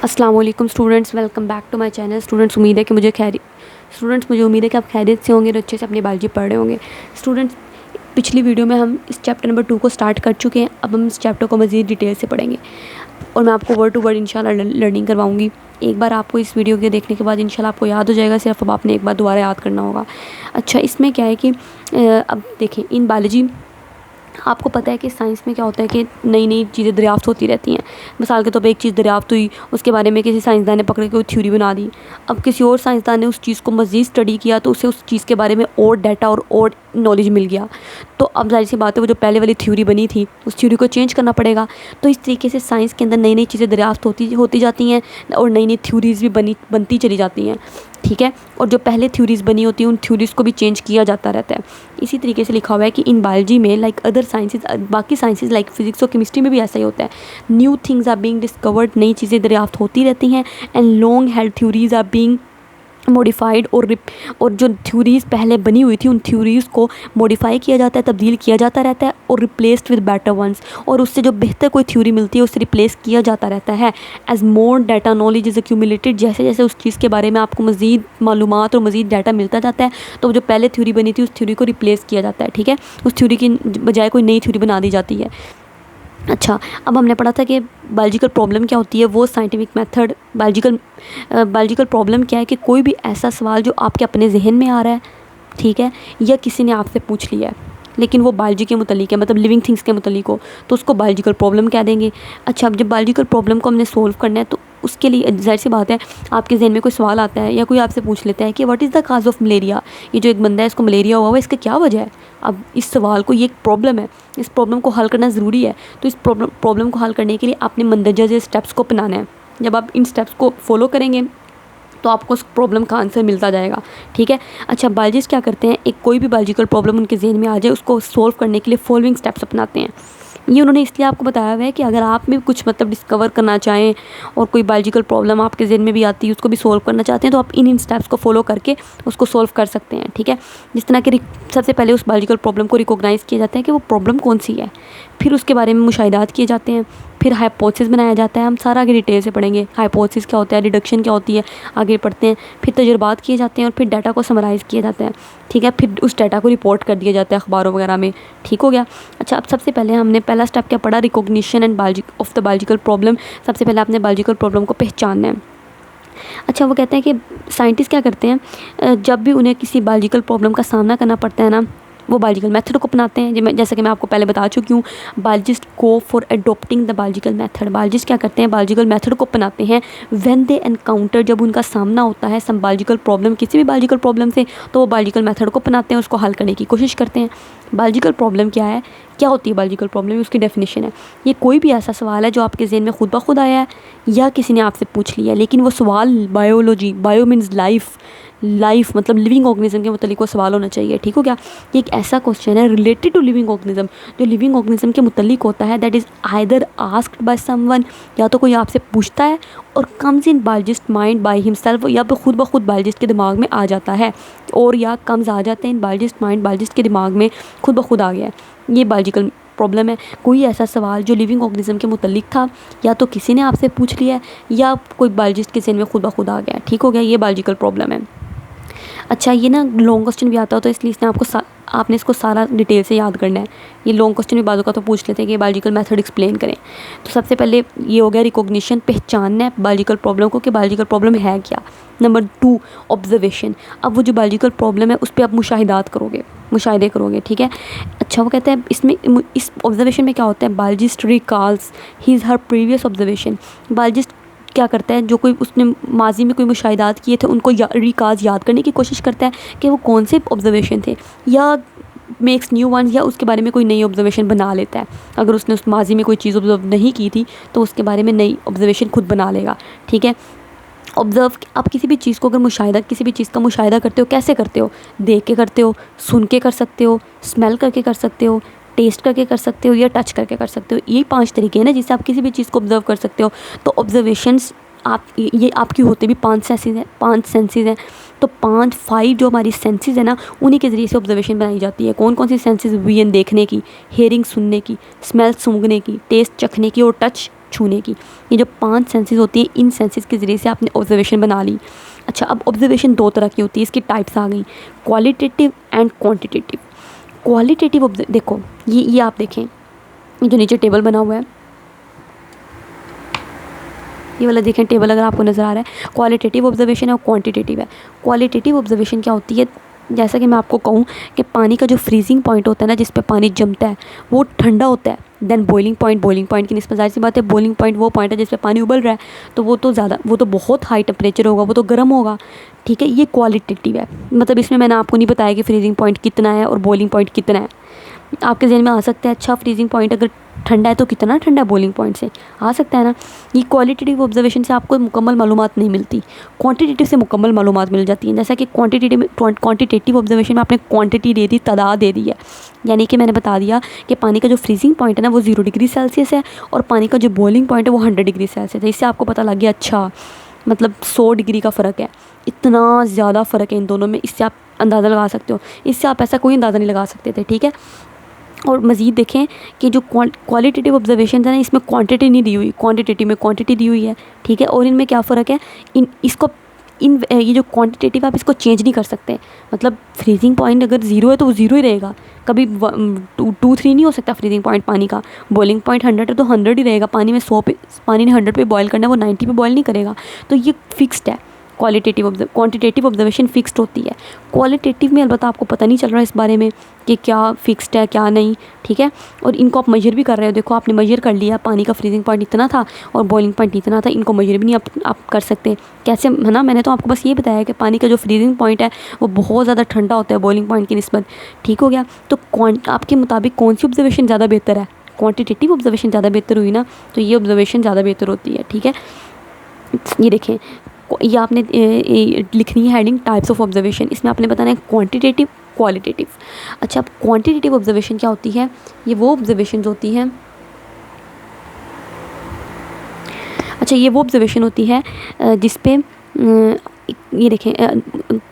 अस्सलाम वालेकुम students, welcome back to my channel. Students, मुझे उम्मीद है कि आप खैरियत से होंगे और अच्छे से अपनी बायोलॉजी पढ़ रहे होंगे। स्टूडेंट्स, पिछली वीडियो में हम इस चैप्टर नंबर 2 को स्टार्ट कर चुके हैं। अब हम इस चैप्टर को मज़ीद डिटेल से पढ़ेंगे और मैं आपको वर्ड टू वर्ड इंशाल्लाह लर्निंग करवाऊंगी। एक बार आपको इस वीडियो के देखने के बाद इंशाल्लाह आपको याद हो जाएगा, सिर्फ अब आपने एक बार दोबारा याद करना होगा। अच्छा, इसमें क्या है कि अब देखें, इन बायोलॉजी आपको पता है कि साइंस में क्या होता है कि नई नई चीज़ें दरियाफ्त होती रहती हैं। मिसाल के तौर पे एक चीज़ दरियाफ्त हुई, उसके बारे में किसी साइंसदान ने पकड़ के कोई थ्योरी बना दी। अब किसी और साइंसदान ने उस चीज़ को मज़ीद स्टडी किया तो उसे उस चीज़ के बारे में और डाटा और नॉलेज मिल गया। तो अब जाहिर सी बात है, वो जो पहले वाली थ्योरी बनी थी उस थ्योरी को चेंज करना पड़ेगा। तो इस तरीके से साइंस के अंदर नई नई चीज़ें दरियाफ्त होती जाती हैं और नई नई थ्योरीज़ भी बनती चली जाती हैं, ठीक है। और जो पहले थ्योरीज़ बनी होती हैं उन थ्योरीज़ को भी चेंज किया जाता रहता है। इसी तरीके से लिखा हुआ है कि इन बायोलॉजी में लाइक अदर साइंसेज, बाकी साइंसेज लाइक फिजिक्स और केमिस्ट्री में भी ऐसा ही होता है। New things are being discovered, नई चीज़ें दरियाफ्त होती रहती हैं। And long held theories are being modified, और जो थ्योरीज़ पहले बनी हुई थी उन थ्योरीज़ को मॉडिफाई किया जाता है, तब्दील किया जाता रहता है और रिप्लेस्ड विद बेटर वंस, और उससे जो बेहतर कोई थ्योरी मिलती है उससे रिप्लेस किया जाता रहता है। As more data knowledge is accumulated, जैसे जैसे उस चीज़ के बारे में आपको मज़ीद मालूमात और मज़ीद डाटा मिलता जाता है तो जो पहले थ्योरी बनी थी उस थ्योरी को रिप्लेस किया जाता है, ठीक है। उस थ्योरी की बजाय कोई नई थ्योरी बना दी जाती है। अच्छा, अब हमने पढ़ा था कि बायोलॉजिकल प्रॉब्लम क्या होती है, वो साइंटिफिक मेथड। बायोलॉजिकल प्रॉब्लम क्या है कि कोई भी ऐसा सवाल जो आपके अपने जहन में आ रहा है, ठीक है, या किसी ने आपसे पूछ लिया है लेकिन वो बायोलॉजी के मुतालिक है, मतलब लिविंग थिंग्स के मुतालिक हो, तो उसको बायोलॉजिकल प्रॉब्लम कह देंगे। अच्छा, अब जब बायोलॉजिकल प्रॉब्लम को हमने सोल्व करना है तो उसके लिए जाहिर सी बात है, आपके जहन में कोई सवाल आता है या कोई आपसे पूछ लेता है कि what is the cause of malaria, ये जो एक बंदा है इसको मलेरिया हुआ इसका क्या वजह है। अब इस सवाल को, ये एक प्रॉब्लम है, इस प्रॉब्लम को हल करना ज़रूरी है। तो इस प्रॉब्लम को हल करने के लिए आपने मंदरजा से स्टेप्स को अपनाना है। जब आप इन स्टेप्स को फॉलो करेंगे तो आपको उस प्रॉब्लम का आंसर मिलता जाएगा, ठीक है। अच्छा, बायोलॉजिस्ट क्या करते हैं, एक कोई भी बायोलॉजिकल प्रॉब्लम उनके जहन में आ जाए उसको सॉल्व करने के लिए फॉलोइंग स्टेप्स अपनाते हैं। ये उन्होंने इसलिए आपको बताया हुआ है कि अगर आप में कुछ मतलब डिस्कवर करना चाहें और कोई बायोलॉजिकल प्रॉब्लम आपके जहन में भी आती है उसको भी सॉल्व करना चाहते हैं तो आप इन स्टेप्स को फॉलो करके उसको सॉल्व कर सकते हैं, ठीक है। जिस तरह के सबसे पहले उस बायोलॉजिकल प्रॉब्लम को रिकॉग्नाइज़ किया जाता है कि वो प्रॉब्लम कौन सी है, फिर उसके बारे में मुशाहिदात किए जाते हैं, फिर हाइपोथेसिस बनाया जाता है। हम सारा आगे डिटेल से पढ़ेंगे, हाइपोथेसिस क्या होता है, डिडक्शन क्या होती है, आगे पढ़ते हैं। फिर तजुर्बात किए जाते हैं और फिर डाटा को समराइज़ किया जाता है, ठीक है। फिर उस डाटा को रिपोर्ट कर दिया जाता है अखबारों वगैरह में, ठीक हो गया। अच्छा, अब सबसे पहले हमने पहला स्टेप क्या पढ़ा, recognition end of the biological problem. सबसे पहले आपने बायोलॉजिकल प्रॉब्लम को पहचानना है। अच्छा, वो कहते हैं कि साइंटिस्ट क्या करते हैं, जब भी उन्हें किसी बायोलॉजिकल प्रॉब्लम का सामना करना पड़ता है ना, वो बायोलॉजिकल मेथड को अपनाते हैं। जैसा कि मैं आपको पहले बता चुकी हूँ, biologist go for adopting the biological method. Biologist क्या करते हैं, बायोलॉजिकल मेथड को अपनाते हैं व्हेन दे एनकाउंटर, जब उनका सामना होता है सम बायोलॉजिकल प्रॉब्लम, किसी भी बायोलॉजिकल प्रॉब्लम से, तो वो बायोलॉजिकल मेथड को अपनाते हैं, उसको हल करने की कोशिश करते हैं। बायोलॉजिकल प्रॉब्लम क्या है, क्या होती है बायोलॉजिकल प्रॉब्लम, उसकी डेफिनेशन है, ये कोई भी ऐसा सवाल है जो आपके जहन में खुद ब खुद आया है या किसी ने आपसे पूछ लिया है, लेकिन वो सवाल बायोलॉजी, बायो मीन्स लाइफ मतलब लिविंग ऑर्गेनिज्म के मुतालिक वो सवाल होना चाहिए, ठीक हो गया। ये एक ऐसा क्वेश्चन है रिलेटेड टू लिविंग ऑर्गेनिज्म, जो लिविंग ऑर्गेनिज्म के मुतालिक होता है, that is either asked by someone, या तो कोई आपसे पूछता है और comes in biologist mind by himself, या फिर खुद ब खुद बायोलॉजिस्ट के दिमाग में आ जाता है, और या कम्स आ जाते हैं इन बायोलॉजिस्ट माइंड, बायोलॉजिस्ट के दिमाग में खुद ब खुद आ गया है। ये बायोलॉजिकल प्रॉब्लम है, कोई ऐसा सवाल जो लिविंग ऑर्गेनिज्म के मुतालिक था, या तो किसी ने आपसे पूछ लिया है या कोई बायोलॉजिस्ट के जहन में खुद ब खुद आ गया, ठीक हो गया। ये बायोलॉजिकल प्रॉब्लम है। अच्छा, ये ना लॉन्ग क्वेश्चन भी आता हो तो इसलिए इसने आपने इसको सारा डिटेल से याद करना है। ये लॉन्ग क्वेश्चन भी बाजू का तो पूछ लेते हैं कि बायोलॉजिकल मेथड एक्सप्लेन करें। तो सबसे पहले ये हो गया रिकॉग्निशन, पहचानना है बायोलॉजिकल प्रॉब्लम को कि बायोलॉजिकल प्रॉब्लम है क्या। Number 2, observation. अब वो जो बायोलॉजिकल प्रॉब्लम है उस पर आप मुशाहिदे करोगे, ठीक है। अच्छा, वो कहते हैं इसमें, इस ऑब्जर्वेशन में क्या होता है, biologist recalls his her previous observation. Biologist क्या करता है, जो कोई उसने माजी में कोई मुशाहिदात किए थे उनको रिकाज याद करने की कोशिश करता है कि वो कौन से ऑब्जर्वेशन थे, या मेक्स न्यू वन, या उसके बारे में कोई नई ऑब्जर्वेशन बना लेता है। अगर उसने उस माजी में कोई चीज़ ऑब्जर्व नहीं की थी तो उसके बारे में नई ऑब्जर्वेशन खुद बना लेगा, ठीक है। ऑब्ज़र्व, आप किसी भी चीज़ को अगर किसी भी चीज़ का मुशाहिदा करते हो, कैसे करते हो, देख के करते हो, सुन के कर सकते हो, स्मेल करके कर सकते हो, टेस्ट करके कर सकते हो, या टच करके कर सकते हो। ये 5 तरीके हैं ना जिससे आप किसी भी चीज़ को ऑब्ज़र्व कर सकते हो। तो ऑब्जर्वेशंस ये आपकी होते भी 5 सेंसेस हैं। तो 5 जो हमारी सेंसेस है ना, उन्हीं के ज़रिए से ऑब्जर्वेशन बनाई जाती है। कौन कौन सी सेंसेस, विजन देखने की, हेयरिंग सुनने की, स्मेल सूंघने की, टेस्ट चखने की और टच छूने की। ये जो 5 सेंसेस होती हैं, इन सेंसेस के ज़रिए से आपने ऑब्जर्वेशन बना ली। अच्छा, अब ऑब्जर्वेशन 2 तरह की होती है, इसकी टाइप्स आ गई, क्वालिटेटिव एंड क्वांटिटेटिव। क्वालिटेटिव देखो, ये आप देखें, ये जो नीचे टेबल बना हुआ है, ये वाला देखें टेबल अगर आपको नज़र आ रहा है, क्वालिटेटिव ऑब्जर्वेशन है और क्वांटिटेटिव है। क्वालिटेटिव ऑब्जर्वेशन क्या होती है, जैसा कि मैं आपको कहूँ कि पानी का जो फ्रीजिंग पॉइंट होता है ना, जिस पे पानी जमता है, वो ठंडा होता है देन बॉइलिंग पॉइंट की निस्बत ज़ाहिर सी बात है, बॉइलिंग पॉइंट वो पॉइंट है जिस पे पानी उबल रहा है, तो वो तो बहुत हाई टेम्परेचर होगा, वो तो गर्म होगा, ठीक है। ये क्वालिटेटिव है, मतलब इसमें मैंने आपको नहीं बताया कि फ्रीजिंग पॉइंट कितना है और बॉइलिंग पॉइंट कितना है। आपके जहन में आ सकता है, अच्छा फ्रीजिंग पॉइंट अगर ठंडा है तो कितना ठंडा है बॉइलिंग पॉइंट से, आ सकता है ना। ये क्वालिटेटिव ऑब्जर्वेशन से आपको मुकम्मल मालूमात नहीं मिलती, क्वांटिटेटिव से मुकम्मल मालूमात मिल जाती हैं। जैसा कि क्वांटिटेटिव ऑब्जर्वेशन में आपने क्वांटिटी दे दी, तादाद दे दी है, यानी कि मैंने बता दिया कि पानी का जो फ्रीजिंग पॉइंट है ना वो 0 डिग्री सेल्सियस है और पानी का जो बॉइलिंग पॉइंट है वो 100 डिग्री सेल्सियस है। इससे आपको पता लग गया, अच्छा मतलब 100 डिग्री का फ़र्क है, इतना ज़्यादा फ़र्क है इन दोनों में, इससे आप अंदाज़ा लगा सकते हो। इससे आप ऐसा कोई अंदाज़ा नहीं लगा सकते थे, ठीक है। और मज़ीद देखें कि जो क्वालिटेटिव ऑब्जर्वेशन है ना, इसमें क्वांटिटी नहीं दी हुई, क्वांटिटेटिव में क्वांटिटी दी हुई है, ठीक है। और इनमें क्या फ़र्क है, ये जो क्वांटिटेटिव आप इसको चेंज नहीं कर सकते, मतलब फ्रीजिंग पॉइंट अगर 0 है तो वो 0 ही रहेगा, कभी 2-3 नहीं हो सकता फ्रीजिंग पॉइंट पानी का। बॉइलिंग पॉइंट 100 है तो 100 ही रहेगा, पानी ने 100 पे बॉयल करना है, वो 90 पे बॉयल नहीं करेगा, तो ये फिक्स्ड है। क्वांटिटेटिव ऑब्जर्वेशन फिक्स्ड होती है। क्वालिटेटिव में अलबत्ता आपको पता नहीं चल रहा है इस बारे में कि क्या फिक्स्ड है क्या नहीं, ठीक है। और इनको आप मेजर भी कर रहे हो, देखो आपने मेजर कर लिया, पानी का फ्रीजिंग पॉइंट इतना था और बॉइलिंग पॉइंट इतना था, इनको मेजर भी नहीं आप कर सकते, कैसे, है ना। मैंने तो आपको बस ये बताया कि पानी का जो फ्रीजिंग पॉइंट है वो बहुत ज़्यादा ठंडा होता है बॉइलिंग पॉइंट की निस्बत, ठीक हो गया। तो आपके मुताबिक कौन सी ऑब्जर्वेशन ज़्यादा बेहतर है, क्वांटिटेटिव ऑब्जर्वेशन ज़्यादा बेहतर हुई ना, तो ये ऑब्जर्वेशन ज़्यादा बेहतर होती है, ठीक है। ये देखें, ये आपने लिखनी है हेडिंग टाइप्स ऑफ ऑब्जर्वेशन, इसमें आपने बताना है क्वांटिटेटिव, क्वालिटेटिव। अच्छा, अब क्वांटिटेटिव ऑब्जर्वेशन क्या होती है, ये वो ऑब्जर्वेशन होती है, अच्छा ये वो ऑब्जर्वेशन होती है जिस पे ये देखें,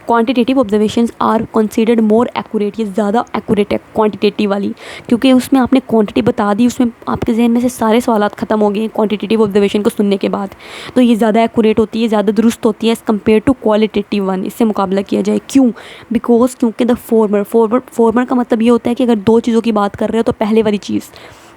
quantitative observations are considered more accurate, ये ज़्यादा एक्यूरेट है क्वांटिटेटिव वाली, क्योंकि उसमें आपने क्वांटिटी बता दी, उसमें आपके जहन में से सारे सवालात ख़त्म हो गए क्वांटिटेटिव ऑब्जर्वेशन को सुनने के बाद, तो ये ज़्यादा एक्यूरेट होती है, ज़्यादा दुरुस्त होती है as compare to qualitative one, इससे मुकाबला किया जाए। क्यों? बिकॉज क्योंकि द फॉर्मर का मतलब ये होता है कि अगर 2 चीज़ों की बात कर रहे हो तो पहले वाली चीज़,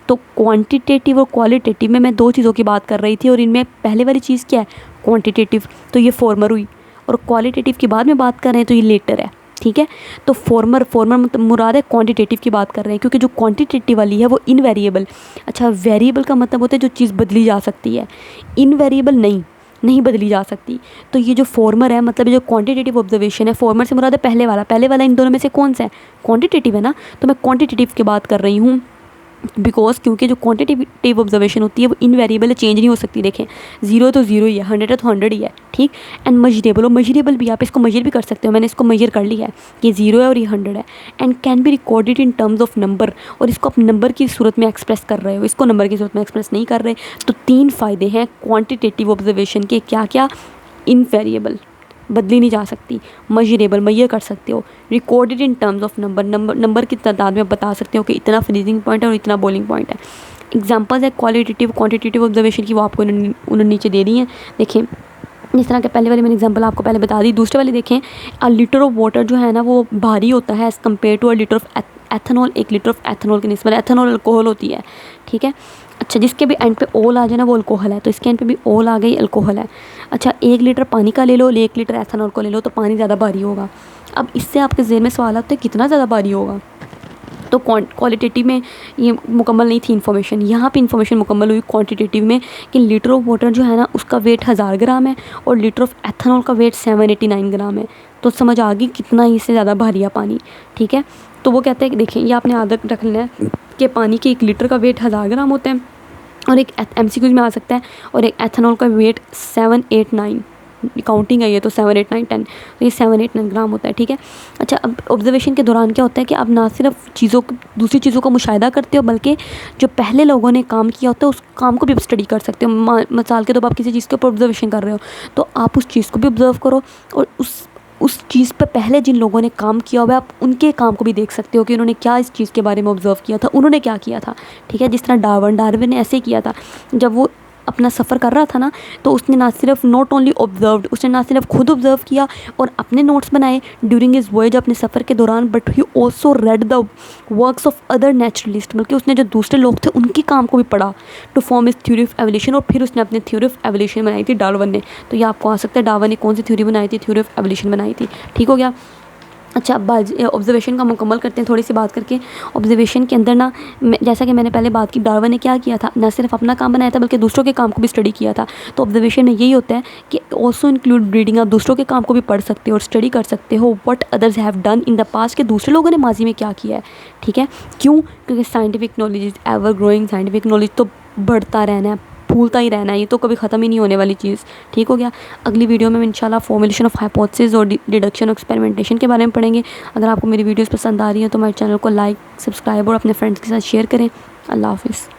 तो क्वांटिटेटिव और क्वालिटेटिव में मैं 2 चीज़ों की बात कर रही थी और इनमें पहले वाली चीज़ क्या है, क्वांटिटेटिव, तो ये फॉर्मर हुई, और क्वालिटेटिव की बाद में बात कर रहे हैं तो ये लेटर है, ठीक है। तो फॉर्मर मतलब मुराद है क्वांटिटेटिव की बात कर रहे हैं, क्योंकि जो क्वांटिटेटिव वाली है वो इनवेरिएबल, अच्छा वेरिएबल का मतलब होता है जो चीज़ बदली जा सकती है, इनवेरिएबल नहीं बदली जा सकती। तो ये जो फॉर्मर है, मतलब ये जो क्वांटिटेटिव ऑब्जर्वेशन है, फॉर्मर से मुराद है पहले वाला इन दोनों में से कौन सा है, क्वांटिटेटिव है ना, तो मैं क्वांटिटेटिव की बात कर रही हूँ। बिकॉज क्योंकि जो क्वांटिटेटिव ऑब्जर्वेशन होती है वो इनवेरिएबल है, चेंज नहीं हो सकती। देखें 0 तो 0 ही है, 100 है तो 100 ही है, ठीक। एंड मजरेबल, और मजरेबल भी आप इसको मेजर भी कर सकते हो, मैंने इसको मेजर कर लिया है, ये 0 है और ये 100 है। And can be recorded in terms of number, और इसको आप नंबर की सूरत में एक्सप्रेस कर रहे हो, इसको नंबर की सूरत में एक्सप्रेस नहीं कर रहे। तो 3 फ़ायदे हैं क्वान्टिटेटिव ऑब्जर्वेशन के, क्या क्या, इनवेरिएबल, बदली नहीं जा सकती, मजरेबल, मैयर कर सकते हो, recorded in terms of number की तादाद में बता सकते हो कि इतना फ्रीजिंग पॉइंट है और इतना बॉइलिंग पॉइंट है। एग्जांपल्स है क्वालिटेटिव क्वांटिटेटिव ऑब्जर्वेशन की, वो आपको उन्होंने नीचे दे दी हैं। देखें जिस तरह के पहले वाले मैंने एग्जांपल आपको पहले बता दी। दूसरे वाले देखें, अ लीटर ऑफ वाटर जो है ना वो भारी होता है as compare to a litre of ethanol, 1 litre of ethanol की निस्बत, एथनॉल अल्कोहल होती है, ठीक है। अच्छा, जिसके भी एंड पे ओल आ जाए ना वो अल्कोहल है, तो इसके एंड पे भी ओल आ गई, अल्कोहल है। अच्छा, 1 लीटर पानी का ले लो, 1 लीटर एथनॉल को ले लो, तो पानी ज़्यादा भारी होगा। अब इससे आपके ज़हन में सवाल आता है कितना ज़्यादा भारी होगा, तो क्वालिटेटिव में ये मुकम्मल नहीं थी इन्फॉर्मेशन, यहाँ पे इन्फॉर्मेशन मुकम्मल हुई क्वांटिटेटिव में कि लीटर ऑफ वाटर जो है ना उसका वेट 1000 ग्राम है और लीटर ऑफ एथनॉल का वेट 789 ग्राम है। तो समझ आ गई कितना इससे ज़्यादा भारी है पानी, ठीक है। तो वो कहते हैं कि देखें, ये आपने आदत रख लेना है कि पानी के 1 लीटर का वेट 1000 ग्राम होता है, और एक MCQ में आ सकता है, और एक एथनॉल का वेट 789, काउंटिंग है ये, तो 7 8 9 10, तो ये 7 8 9 ग्राम होता है, ठीक है। अच्छा, अब ऑब्जर्वेशन के दौरान क्या होता है कि आप ना सिर्फ दूसरी चीज़ों का मुशाहिदा करते हो, बल्कि जो पहले लोगों ने काम किया होता है उस काम को भी आप स्टडी कर सकते हो। मिसाल के तौर पर आप किसी चीज़ के ऊपर ऑब्जर्वेशन कर रहे हो तो आप उस चीज़ को भी ऑब्जर्व करो, और उस चीज़ पर पहले जिन लोगों ने काम किया हुआ है आप उनके काम को भी देख सकते हो कि उन्होंने क्या इस चीज़ के बारे में ऑब्जर्व किया था, उन्होंने क्या किया था, ठीक है। जिस तरह डार्विन ने ऐसे किया था, जब वो अपना सफ़र कर रहा था ना, तो उसने ना सिर्फ नॉट ओनली ऑब्जर्व्ड, उसने ना सिर्फ खुद ऑब्जर्व किया और अपने नोट्स बनाए ड्यूरिंग हिज वॉयज अपने सफ़र के दौरान, but he also read the works of other naturalist, बल्कि उसने जो दूसरे लोग थे उनके काम को भी पढ़ा टू फॉर्म इस थ्योरी ऑफ एवोल्यूशन, और फिर उसने अपनी थ्योरी ऑफ एवोल्यूशन बनाई थी डार्विन ने। तो ये आपको आ सकता है डार्विन ने कौन सी थ्योरी बनाई थी, थ्योरी ऑफ एवोल्यूशन बनाई थी। ठीक हो गया। अच्छा, अब ऑब्जर्वेशन का मुकम्मल करते हैं थोड़ी सी बात करके। ऑब्जर्वेशन के अंदर ना जैसा कि मैंने पहले बात की, डार्विन ने क्या किया था, ना सिर्फ अपना काम बनाया था बल्कि दूसरों के काम को भी स्टडी किया था। तो ऑब्जर्वेशन में यही होता है कि ऑल्सो इंक्लूड रीडिंग, आप दूसरों के काम को भी पढ़ सकते हो और स्टडी कर सकते हो what others have done in the past, के दूसरे लोगों ने माजी में क्या किया है। ठीक है, क्यों? क्योंकि scientific knowledge is ever growing, scientific knowledge तो बढ़ता रहना है, फूलता ही रहना है, ये तो कभी ख़त्म ही नहीं होने वाली चीज़। ठीक हो गया। अगली वीडियो में इंशाल्लाह फॉर्मुलेशन ऑफ हाइपोथेसिस और डिडक्शन और एक्सपेरिमेंटेशन के बारे में पढ़ेंगे। अगर आपको मेरी वीडियोस पसंद आ रही है तो हमारे चैनल को लाइक, सब्सक्राइब और अपने फ्रेंड्स के साथ शेयर करें। अल्लाह हाफिज़।